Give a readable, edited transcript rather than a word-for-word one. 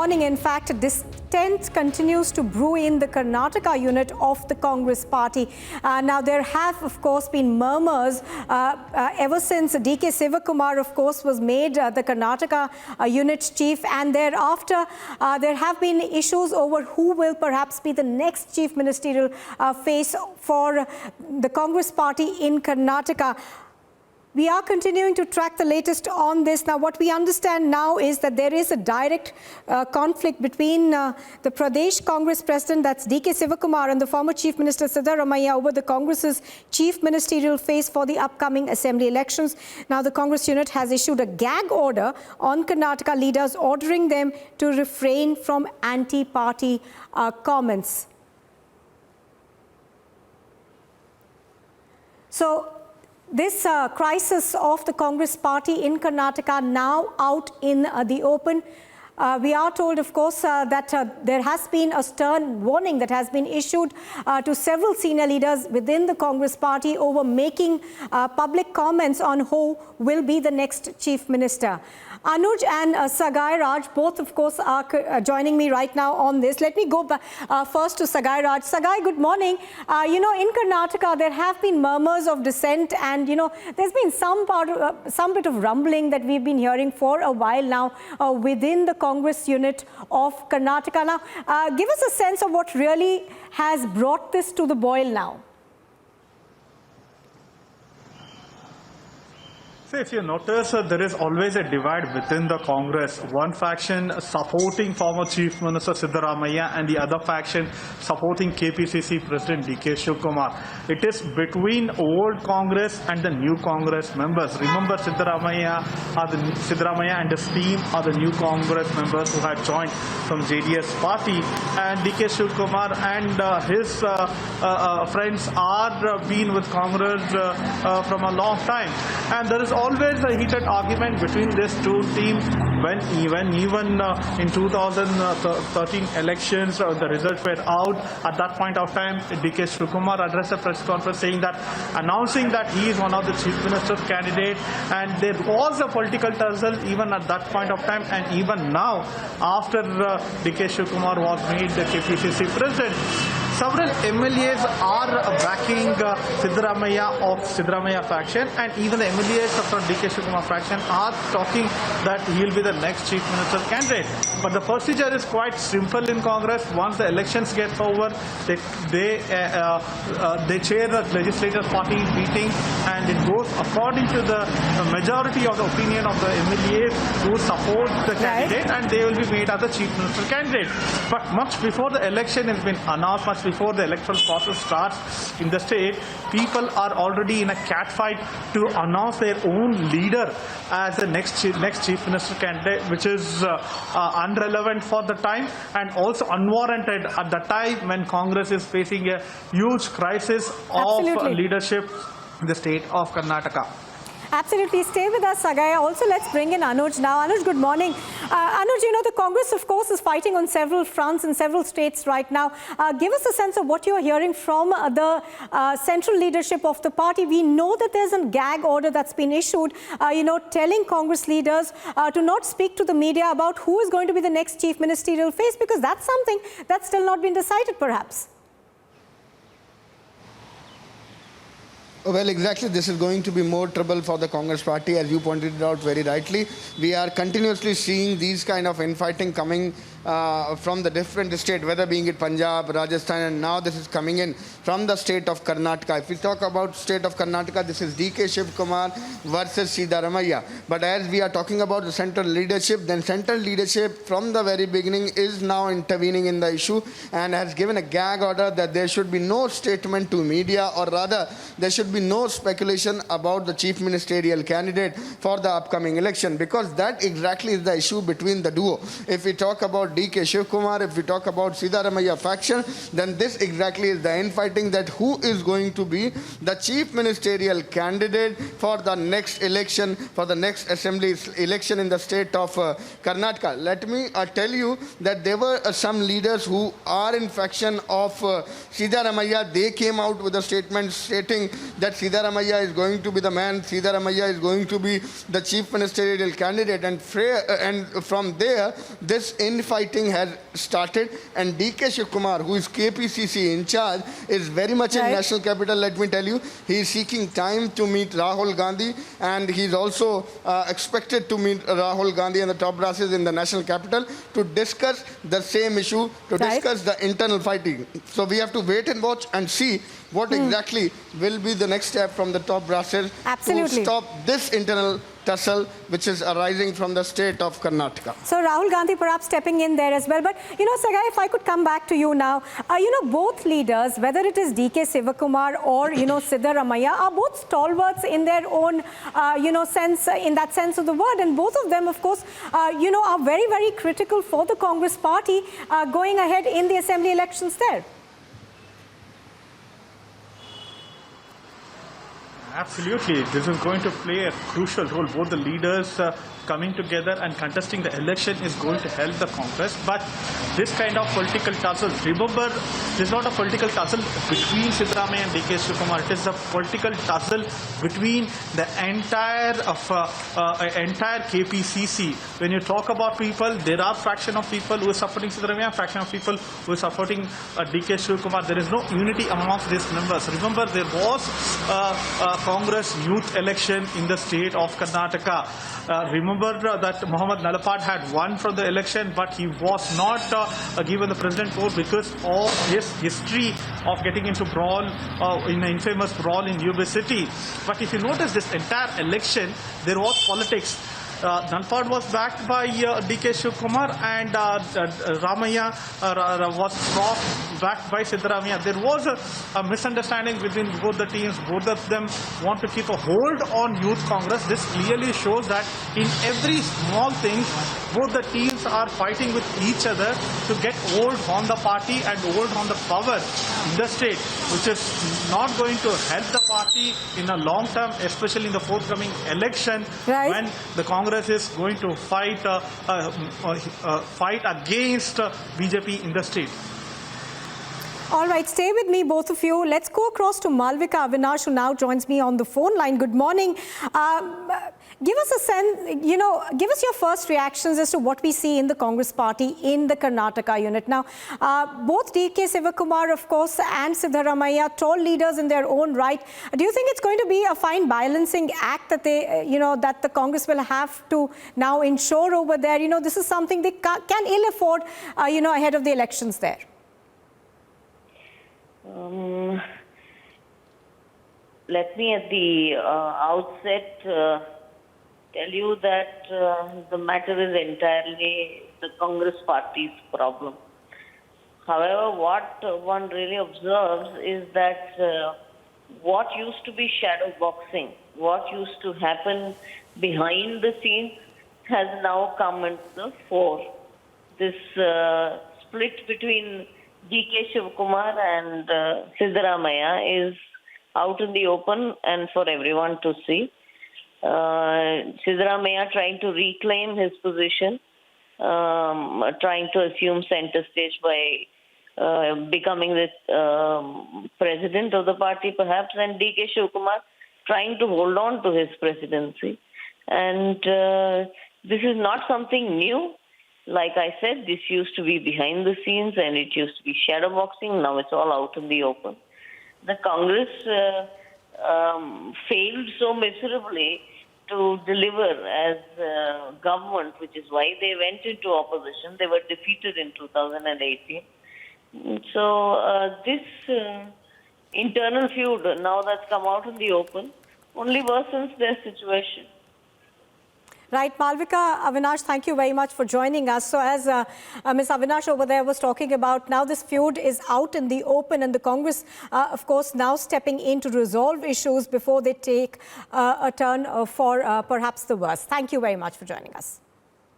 morning. In fact, discontent continues to brew in the Karnataka unit of the Congress party. Now, there have, of course, been murmurs ever since DK Shivakumar, of course, was made the Karnataka unit chief, and thereafter there have been issues over who will perhaps be the next chief ministerial face for the Congress party in Karnataka. We are continuing to track the latest on this. Now, what we understand now is that there is a direct conflict between the Pradesh Congress president, that's DK Shivakumar, and the former Chief Minister Siddaramaiah over the Congress's chief ministerial face for the upcoming assembly elections. Now, the Congress unit has issued a gag order on Karnataka leaders, ordering them to refrain from anti-party comments. So, this crisis of the Congress party in Karnataka now out in the open. We are told, of course, that there has been a stern warning that has been issued to several senior leaders within the Congress party over making public comments on who will be the next chief minister. Anuj and Sagai Raj, both, of course, are joining me right now on this. Let me go first to Sagai Raj. Sagai, good morning. In Karnataka, there have been murmurs of dissent, and, there's been some bit of rumbling that we've been hearing for a while now within the Congress unit of Karnataka. Now, give us a sense of what really has brought this to the boil now. If you notice, there is always a divide within the Congress. One faction supporting former Chief Minister Siddaramaiah and the other faction supporting KPCC President DK Shivakumar. It is between old Congress and the new Congress members. Remember, Siddaramaiah and his team are the new Congress members who had joined from JDS party, and DK Shivakumar and his friends are been with Congress from a long time. And there is always a heated argument between these two teams when even in 2013 elections the results were out. At that point of time, DK Shivakumar addressed a press conference announcing that he is one of the chief minister's candidates, and there was a political tussle even at that point of time, and even now after DK Shivakumar was made the KPCC president. Several MLAs are backing Siddaramaiah of Siddaramaiah faction, and even the MLAs of the DK Shivakumar faction are talking that he will be the next chief minister candidate. But the procedure is quite simple in Congress. Once the elections get over, they chair the legislative party meeting, and it goes according to the majority of the opinion of the MLAs who support the candidate, and they will be made as the chief minister candidate. But much before the election has been announced, much before the electoral process starts in the state, people are already in a catfight to announce their own leader as the next chief minister candidate, which is irrelevant for the time and also unwarranted at the time when Congress is facing a huge crisis of leadership in the state of Karnataka. Absolutely. Stay with us, Sagai. Also, let's bring in Anuj now. Anuj, good morning. Anuj, the Congress, of course, is fighting on several fronts in several states right now. Give us a sense of what you're hearing from the central leadership of the party. We know that there's a gag order that's been issued, telling Congress leaders to not speak to the media about who is going to be the next chief ministerial face, because that's something that's still not been decided, perhaps. Well, exactly. This is going to be more trouble for the Congress party, as you pointed out very rightly. We are continuously seeing these kind of infighting coming from the different states, whether being it Punjab, Rajasthan, and now this is coming in from the state of Karnataka. If we talk about state of Karnataka, this is DK Shivakumar versus Siddaramaiah. But as we are talking about the central leadership, then central leadership from the very beginning is now intervening in the issue and has given a gag order that there should be no statement to media, or rather there should be no speculation about the chief ministerial candidate for the upcoming election, because that exactly is the issue between the duo. If we talk about DK Shivakumar, if we talk about Siddaramaiah faction, then this exactly is the infighting, that who is going to be the chief ministerial candidate for the next election, for the next assembly election in the state of Karnataka. Let me tell you that there were some leaders who are in faction of Siddaramaiah. They came out with a statement stating that Siddaramaiah is going to be the man, Siddaramaiah is going to be the chief ministerial candidate, and from there, this infighting has started, and DK Shivakumar, who is KPCC in charge, is very much in national capital, let me tell you. He is seeking time to meet Rahul Gandhi, and he's also expected to meet Rahul Gandhi and the top brasses in the national capital to discuss the same issue, to discuss the internal fighting. So we have to wait and watch and see what exactly will be the next step from the top brasses to stop this internal tussle which is arising from the state of Karnataka. So Rahul Gandhi perhaps stepping in there as well. But, Sagai, if I could come back to you now, both leaders, whether it is DK Shivakumar or, Siddaramaiah, are both stalwarts in their own, sense, in that sense of the word. And both of them, of course, are very, very critical for the Congress party going ahead in the assembly elections there. Absolutely. This is going to play a crucial role. Both the leaders coming together and contesting the election is going to help the Congress. But this kind of political tussle, remember, this is not a political tussle between Siddaramaiah and DK Shivakumar. It is a political tussle between the entire KPCC. When you talk about people, there are fraction of people who are supporting Siddaramaiah, fraction of people who are supporting DK Shivakumar. There is no unity amongst these members. Remember, there was Congress youth election in the state of Karnataka. Remember that Muhammad Nalapad had won from the election, but he was not given the president vote because of his history of getting into brawl, in an infamous brawl in UB City. But if you notice this entire election, there was politics. Nalapad was backed by DK Shivakumar, and Ramaiah was backed by Siddaramaiah. There was a misunderstanding between both the teams. Both of them want to keep a hold on Youth Congress. This clearly shows that in every small thing, both the teams are fighting with each other to get hold on the party and hold on the power in the state, which is not going to help the party in a long term, especially in the forthcoming election when the Congress is going to fight against BJP in the state. All right, stay with me, both of you. Let's go across to Malvika Avinash, who now joins me on the phone line. Good morning. Give us a sense, give us your first reactions as to what we see in the Congress party in the Karnataka unit. Now, both DK Shivakumar, of course, and Siddaramaiah, tall leaders in their own right. Do you think it's going to be a fine balancing act that they, that the Congress will have to now ensure over there? This is something they can ill afford, ahead of the elections there. Let me at the outset tell you that the matter is entirely the Congress party's problem. However, what one really observes is that what used to be shadow boxing, what used to happen behind the scenes has now come into the fore. This split between DK Shivakumar and Siddaramaiah is out in the open and for everyone to see. Siddaramaiah trying to reclaim his position, trying to assume center stage by becoming the president of the party perhaps, and DK Shivakumar trying to hold on to his presidency. And this is not something new. Like I said, this used to be behind the scenes and it used to be shadow boxing. Now it's all out in the open. The Congress failed so miserably to deliver as government, which is why they went into opposition. They were defeated in 2018. So this internal feud, now that's come out in the open, only worsens their situation. Right, Malvika Avinash, thank you very much for joining us. So as Ms. Avinash over there was talking about, now this feud is out in the open and the Congress, of course, now stepping in to resolve issues before they take a turn for perhaps the worst. Thank you very much for joining us.